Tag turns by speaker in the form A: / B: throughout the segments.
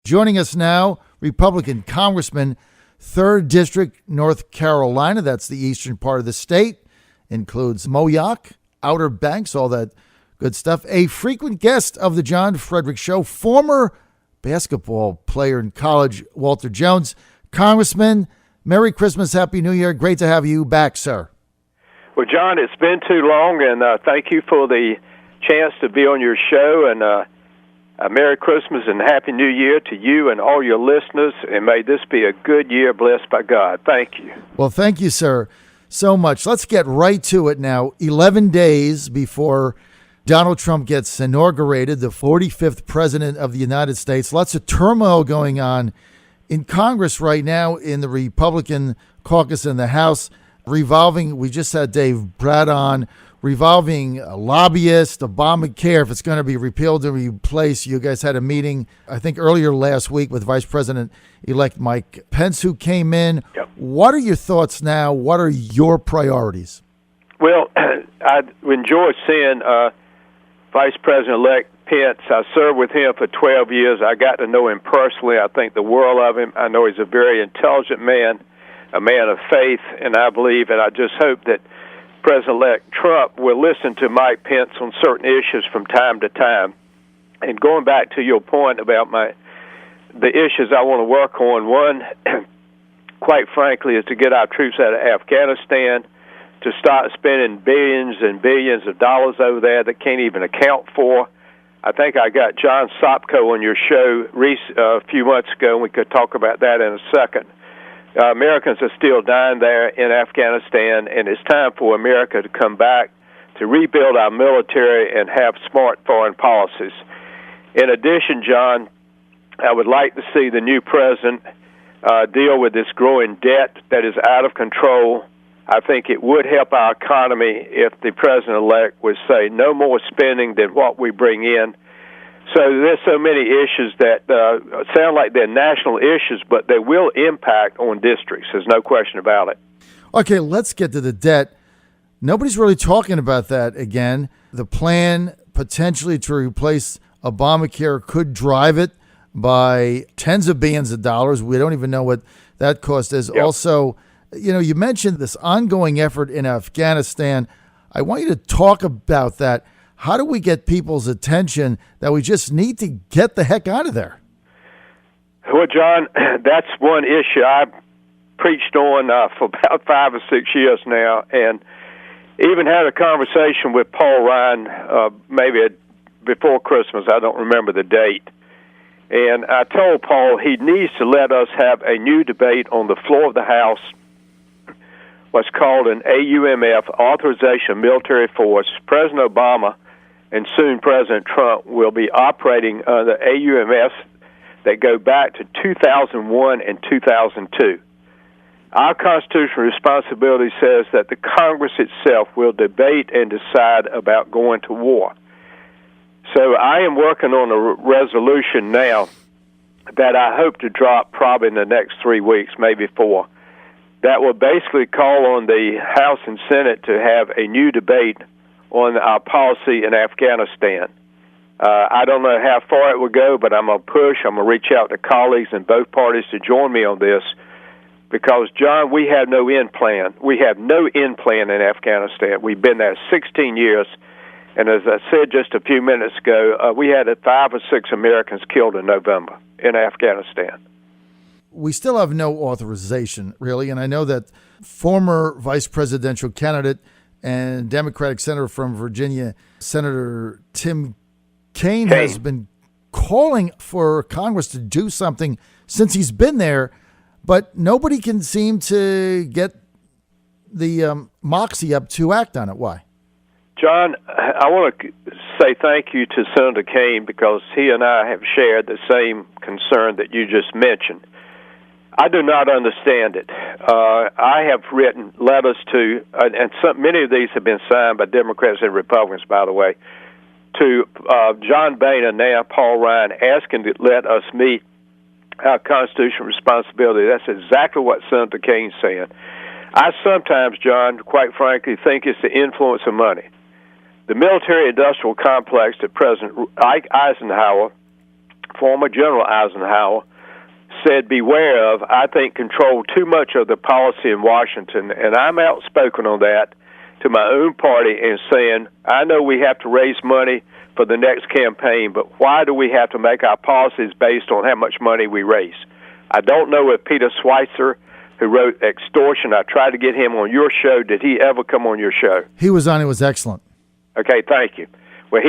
A: Joining us now, Republican Congressman, 3rd District, North Carolina. That's the eastern part of the state. Includes Moyock, Outer Banks, all that good stuff. A frequent guest of the John Fredericks Show, former basketball player in college, Walter Jones. Congressman, Merry Christmas, Happy New Year. Great to have you back, sir.
B: Well, John, it's been too long, and thank you for the chance to be on your show, and Merry Christmas and Happy New Year to you and all your listeners, and may this be a good year blessed by God. Thank you.
A: Well, thank you, sir, so much. Let's get right to it now. 11 days before Donald Trump gets inaugurated, the 45th president of the United States. Lots of turmoil going on in Congress right now, in the Republican caucus in the House, revolving, we just had Dave Brad on, revolving lobbyists, Obamacare, if it's going to be repealed or replaced. You guys had a meeting, I think, earlier last week with Vice President-elect Mike Pence, who came in.
B: Yep.
A: What are your thoughts now? What are your priorities?
B: Well, I enjoy seeing Vice President-elect Pence. I served with him for 12 years. I got to know him personally. I think the world of him. I know he's a very intelligent man, a man of faith, and I believe, and I just hope that President-elect Trump will listen to Mike Pence on certain issues from time to time. And going back to your point about the issues I want to work on, one, quite frankly, is to get our troops out of Afghanistan, to start spending billions and billions of dollars over there that can't even account for. I think I got John Sopko on your show a few months ago, and we could talk about that in a second. Americans are still dying there in Afghanistan, and it's time for America to come back, to rebuild our military and have smart foreign policies. In addition, John, I would like to see the new president deal with this growing debt that is out of control. I think it would help our economy if the president-elect would say no more spending than what we bring in. So there's so many issues that sound like they're national issues, but they will impact on districts. There's no question about it.
A: Okay, let's get to the debt. Nobody's really talking about that again. The plan potentially to replace Obamacare could drive it by tens of billions of dollars. We don't even know what that cost is. Yep. Also, you mentioned this ongoing effort in Afghanistan. I want you to talk about that. How do we get people's attention that we just need to get the heck out of there?
B: Well, John, that's one issue I've preached on for about 5 or 6 years now, and even had a conversation with Paul Ryan maybe before Christmas. I don't remember the date. And I told Paul he needs to let us have a new debate on the floor of the House, what's called an AUMF, Authorization of Military Force. President Obama and soon President Trump will be operating under AUMFs that go back to 2001 and 2002. Our constitutional responsibility says that the Congress itself will debate and decide about going to war. So I am working on a resolution now that I hope to drop probably in the next 3 weeks, maybe 4, that will basically call on the House and Senate to have a new debate on our policy in Afghanistan. I don't know how far it will go, but I'm going to push. I'm going to reach out to colleagues in both parties to join me on this because, John, we have no end plan. We have no end plan in Afghanistan. We've been there 16 years, and as I said just a few minutes ago, we had 5 or 6 Americans killed in November in Afghanistan.
A: We still have no authorization, really, and I know that former vice presidential candidate and Democratic senator from Virginia, Senator Tim Kaine, has been calling for Congress to do something since he's been there, but nobody can seem to get the moxie up to act on it. Why?
B: John, I want to say thank you to Senator Kaine because he and I have shared the same concern that you just mentioned. I do not understand it. I have written letters to, and many of these have been signed by Democrats and Republicans, by the way, to John Boehner, now Paul Ryan, asking to let us meet our constitutional responsibility. That's exactly what Senator Kaine's saying. I sometimes, John, quite frankly, think it's the influence of money. The military-industrial complex that President Eisenhower former General Eisenhower, said beware of, I think, control too much of the policy in Washington. And I'm outspoken on that to my own party and saying, I know we have to raise money for the next campaign, but why do we have to make our policies based on how much money we raise? I don't know if Peter Schweitzer, who wrote Extortion, I tried to get him on your show. Did he ever come on your show?
A: He was on. It was excellent.
B: Okay, thank you. Well,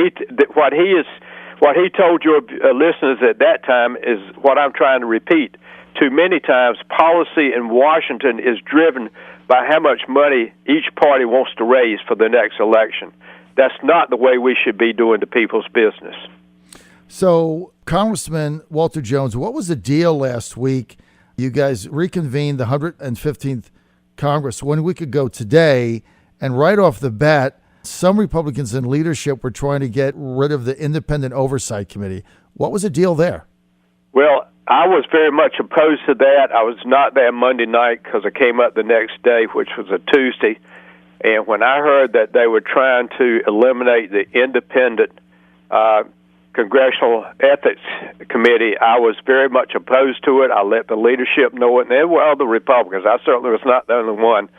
B: what he told your listeners at that time is what I'm trying to repeat. Too many times, policy in Washington is driven by how much money each party wants to raise for the next election. That's not the way we should be doing the people's business.
A: So, Congressman Walter Jones, what was the deal last week? You guys reconvened the 115th Congress 1 week ago today, and right off the bat, some Republicans in leadership were trying to get rid of the Independent Oversight Committee. What was the deal there?
B: Well, I was very much opposed to that. I was not there Monday night because I came up the next day, which was a Tuesday. And when I heard that they were trying to eliminate the Independent Congressional Ethics Committee, I was very much opposed to it. I let the leadership know it, and there were other Republicans. I certainly was not the only one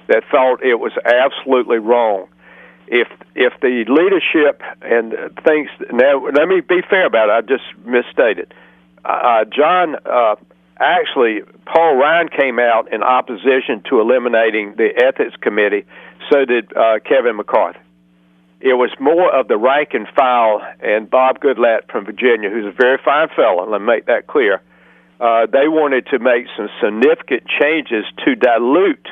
B: that thought it was absolutely wrong. If the leadership and thinks, now let me be fair about it, I just misstated. Actually, Paul Ryan came out in opposition to eliminating the Ethics Committee, so did Kevin McCarthy. It was more of the rank and file and Bob Goodlatte from Virginia, who's a very fine fellow, let me make that clear. They wanted to make some significant changes to dilute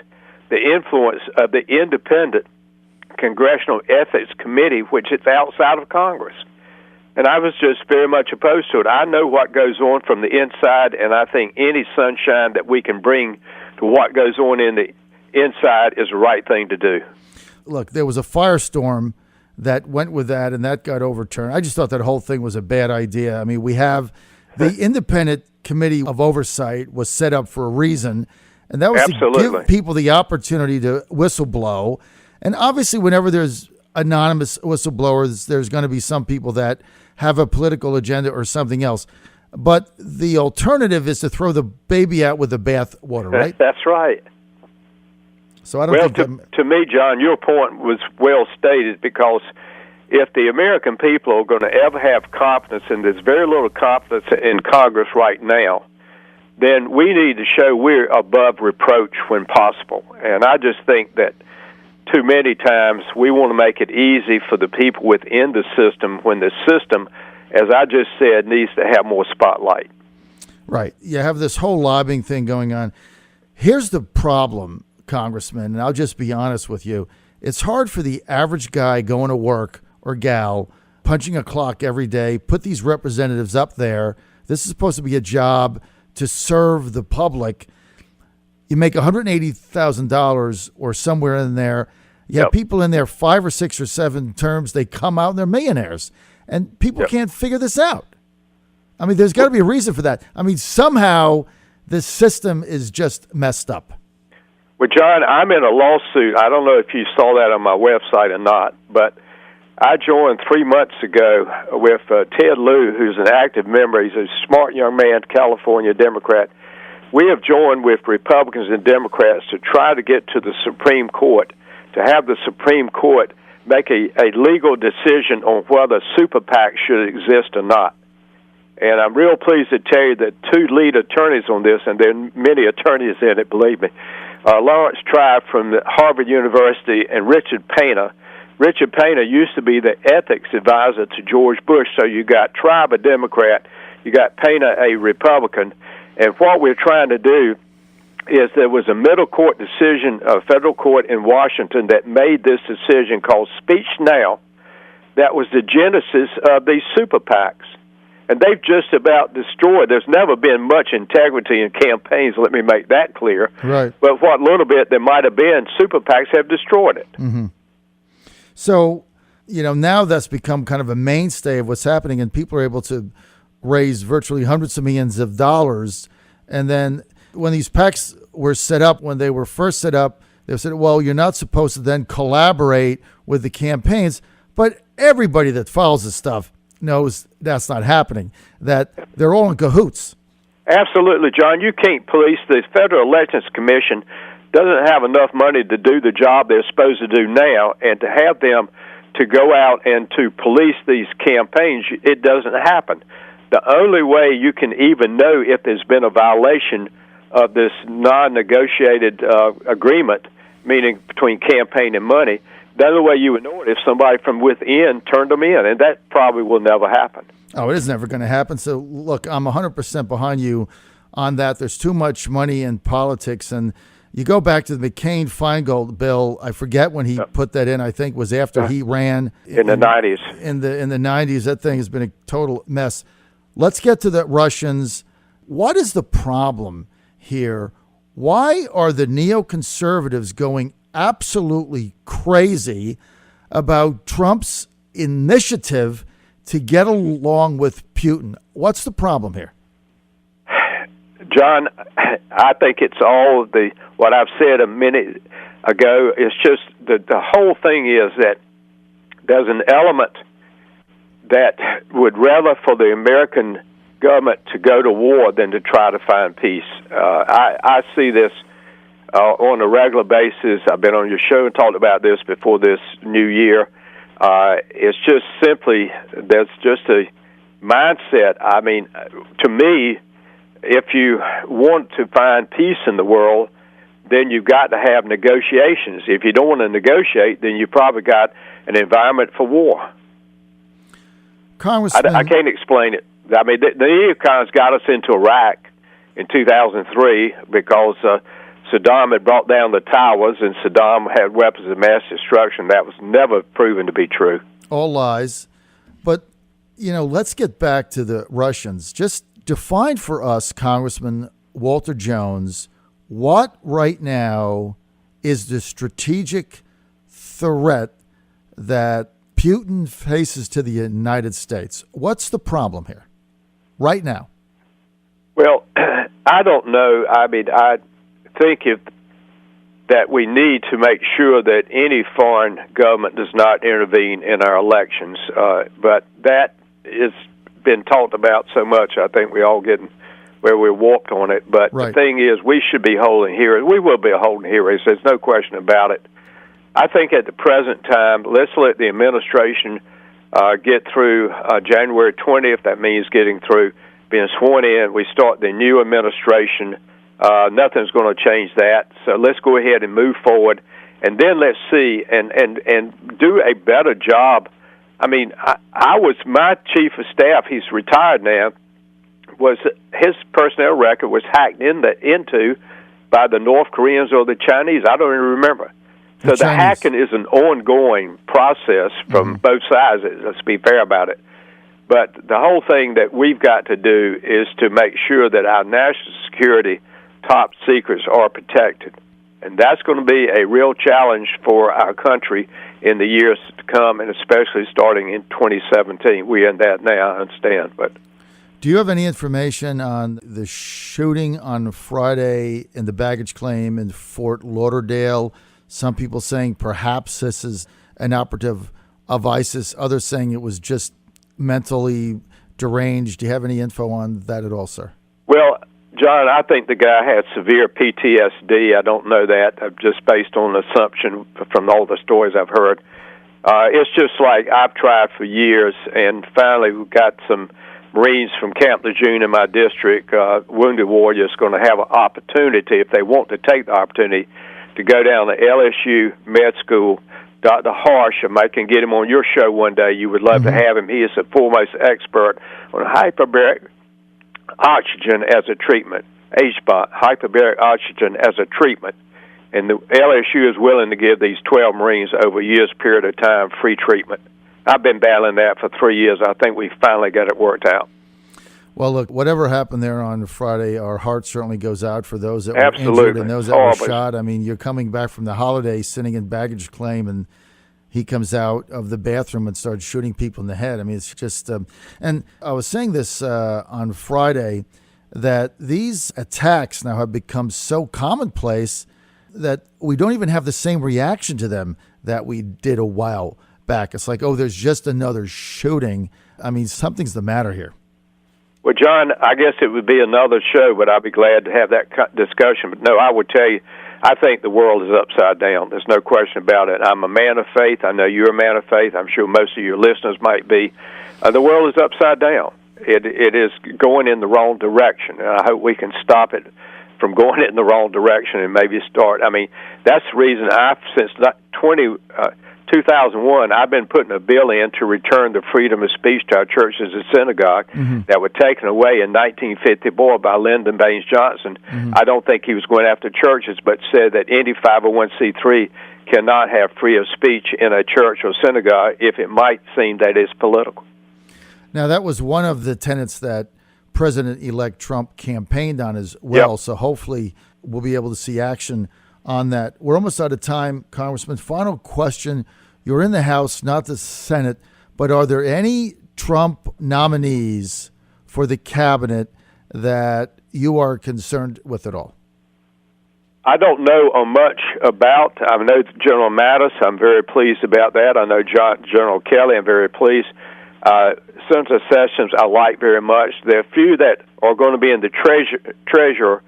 B: the influence of the Independent Congressional Ethics Committee, which is outside of Congress. And I was just very much opposed to it. I know what goes on from the inside, and I think any sunshine that we can bring to what goes on in the inside is the right thing to do.
A: Look, there was a firestorm that went with that, and that got overturned. I just thought that whole thing was a bad idea. I mean, we have the Independent Committee of Oversight was set up for a reason, and that was
B: Absolutely.
A: to give people the opportunity to whistleblow. And obviously, whenever there's anonymous whistleblowers, there's going to be some people that have a political agenda or something else. But the alternative is to throw the baby out with the bathwater, right?
B: That's right.
A: So I don't think
B: to me, John, your point was well stated, because if the American people are going to ever have confidence, and there's very little confidence in Congress right now, then we need to show we're above reproach when possible. And I just think that too many times we want to make it easy for the people within the system when the system, as I just said, needs to have more spotlight.
A: Right. You have this whole lobbying thing going on. Here's the problem, Congressman, and I'll just be honest with you. It's hard for the average guy going to work or gal, punching a clock every day, put these representatives up there. This is supposed to be a job to serve the public. You make $180,000 or somewhere in there. You have people in there 5 or 6 or 7 terms. They come out and they're millionaires. And people can't figure this out. I mean, there's got to be a reason for that. I mean, somehow this system is just messed up.
B: Well, John, I'm in a lawsuit. I don't know if you saw that on my website or not, but I joined 3 months ago with Ted Lieu, who's an active member. He's a smart young man, California Democrat. We have joined with Republicans and Democrats to try to get to the Supreme Court, to have the Supreme Court make a legal decision on whether super PACs should exist or not. And I'm real pleased to tell you that 2 lead attorneys on this, and there are many attorneys in it, believe me, Lawrence Tribe from Harvard University and Richard Painter. Richard Painter used to be the ethics advisor to George Bush, so you got Tribe, a Democrat, you got Painter, a Republican. And what we're trying to do is there was a middle court decision, a federal court in Washington, that made this decision called Speech Now. That was the genesis of these super PACs. And they've just about destroyed. There's never been much integrity in campaigns, let me make that clear.
A: Right.
B: But what little bit there might have been, super PACs have destroyed it.
A: Mm-hmm. So, now that's become kind of a mainstay of what's happening, and people are able to raise virtually hundreds of millions of dollars. And then when these PACs were set up, when they were first set up, they said, well, you're not supposed to then collaborate with the campaigns. But everybody that follows this stuff, knows that's not happening, that they're all in cahoots.
B: Absolutely, John. You can't police. The Federal Elections Commission doesn't have enough money to do the job they're supposed to do now, and to have them to go out and to police these campaigns, it doesn't happen. The only way you can even know if there's been a violation of this non-negotiated agreement, meaning between campaign and money, the only way you would know it if somebody from within turned them in, and that probably will never happen.
A: Oh, it is never going to happen. So, look, I'm 100% behind you on that. There's too much money in politics, and you go back to the McCain-Feingold bill. I forget when he put that in. I think it was after he ran
B: in the 90s.
A: In the 90s, that thing has been a total mess. Let's get to the Russians. What is the problem here? Why are the neoconservatives going absolutely crazy about Trump's initiative to get along with Putin? What's the problem here?
B: John, I think it's all what I've said a minute ago. It's just the whole thing is that there's an element that would rather for the American government to go to war than to try to find peace. I see this on a regular basis. I've been on your show and talked about this before this new year. It's just simply, there's just a mindset. I mean, to me, if you want to find peace in the world, then you've got to have negotiations. If you don't want to negotiate, then you probably got an environment for war.
A: Congressman,
B: I can't explain it. I mean, the neocons got us into Iraq in 2003 because Saddam had brought down the towers, and Saddam had weapons of mass destruction. That was never proven to be true.
A: All lies. But, let's get back to the Russians. Just define for us, Congressman Walter Jones, what right now is the strategic threat that Putin faces to the United States? What's the problem here right now?
B: Well, I don't know. I mean, I think that we need to make sure that any foreign government does not intervene in our elections. But that has been talked about so much, I think we all getting where we're warped on it. But
A: right.
B: The thing is, we should be holding hearings. We will be holding hearings. There's no question about it. I think at the present time, let's let the administration get through January 20th. That means getting through being sworn in. We start the new administration. Nothing's going to change that. So let's go ahead and move forward, and then let's see and do a better job. I mean, I was my chief of staff. He's retired now. Was his personnel record was hacked into by the North Koreans or the Chinese? I don't even remember. So the hacking is an ongoing process from both sides. Let's be fair about it. But the whole thing that we've got to do is to make sure that our national security top secrets are protected. And that's going to be a real challenge for our country in the years to come, and especially starting in 2017. We're in that now, I understand. But
A: do you have any information on the shooting on Friday in the baggage claim in Fort Lauderdale? Some people saying perhaps this is an operative of ISIS. Others saying it was just mentally deranged. Do you have any info on that at all, sir? Well,
B: John, I think the guy had severe PTSD. I don't know that, just based on assumption from all the stories I've heard. It's just like I've tried for years, and finally we got some Marines from Camp Lejeune in my district, wounded warriors, going to have an opportunity, if they want to take the opportunity, to go down to LSU med school. Dr. Harsh, I can get him on your show one day. You would love to have him. He is the foremost expert on hyperbaric oxygen as a treatment, HBOT, hyperbaric oxygen as a treatment. And the LSU is willing to give these 12 Marines over a year's period of time free treatment. I've been battling that for 3 years. I think we finally got it worked out.
A: Well, look, whatever happened there on Friday, our heart certainly goes out for those that
B: Absolutely.
A: were injured and those that were shot. I mean, you're coming back from the holidays, sitting in baggage claim, and he comes out of the bathroom and starts shooting people in the head. I mean, it's just and I was saying this on Friday, that these attacks now have become so commonplace that we don't even have the same reaction to them that we did a while back. It's like, oh, there's just another shooting. I mean, something's the matter here.
B: Well, John, I guess it would be another show, but I'd be glad to have that discussion. But no, I would tell you, I think the world is upside down. There's no question about it. I'm a man of faith. I know you're a man of faith. I'm sure most of your listeners might be. The world is upside down. It is going in the wrong direction, and I hope we can stop it from going in the wrong direction and maybe start. I mean, that's the reason since 2001, I've been putting a bill in to return the freedom of speech to our churches and synagogue that were taken away in 1954 by Lyndon Baines Johnson. I don't think he was going after churches, but said that any 501c3 cannot have freedom of speech in a church or synagogue if it might seem that it's political.
A: Now, that was one of the tenets that President-elect Trump campaigned on as well,
B: Yep.
A: so hopefully we'll be able to see action on that. We're almost out of time, Congressman. Final question. You're in the House, not the Senate, but are there any Trump nominees for the cabinet that you are concerned with at all?
B: I don't know much about. I know General Mattis. I'm very pleased about that. I know General Kelly. I'm very pleased. Senator Sessions, I like very much. There are a few that are going to be in the treasurer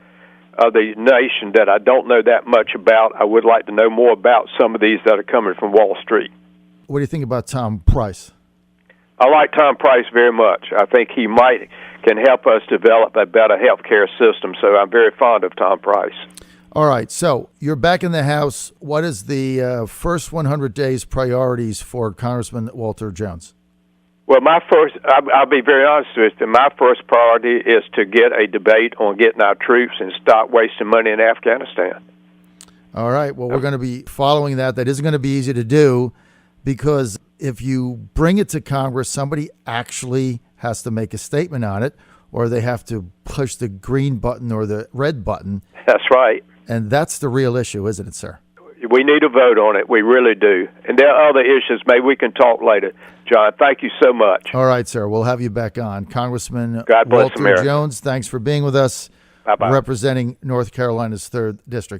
B: of the nation that I don't know that much about. I would like to know more about some of these that are coming from Wall Street.
A: What do you think about Tom Price?
B: I like Tom Price very much. I think he can help us develop a better health care system, so I'm very fond of Tom Price.
A: All right, so you're back in the House. What is the first 100 days priorities for Congressman Walter Jones?
B: Well, I'll be very honest with you, my first priority is to get a debate on getting our troops and stop wasting money in Afghanistan.
A: All right, well, we're going to be following that. That isn't going to be easy to do because if you bring it to Congress, somebody actually has to make a statement on it, or they have to push the green button or the red button.
B: That's right.
A: And that's the real issue, isn't it, sir?
B: We need a vote on it. We really do. And there are other issues. Maybe we can talk later. John, thank you so much.
A: All right, sir. We'll have you back on. Congressman
B: God bless
A: Walter
B: America.
A: Jones, thanks for being with us.
B: Bye-bye.
A: Representing North Carolina's 3rd District.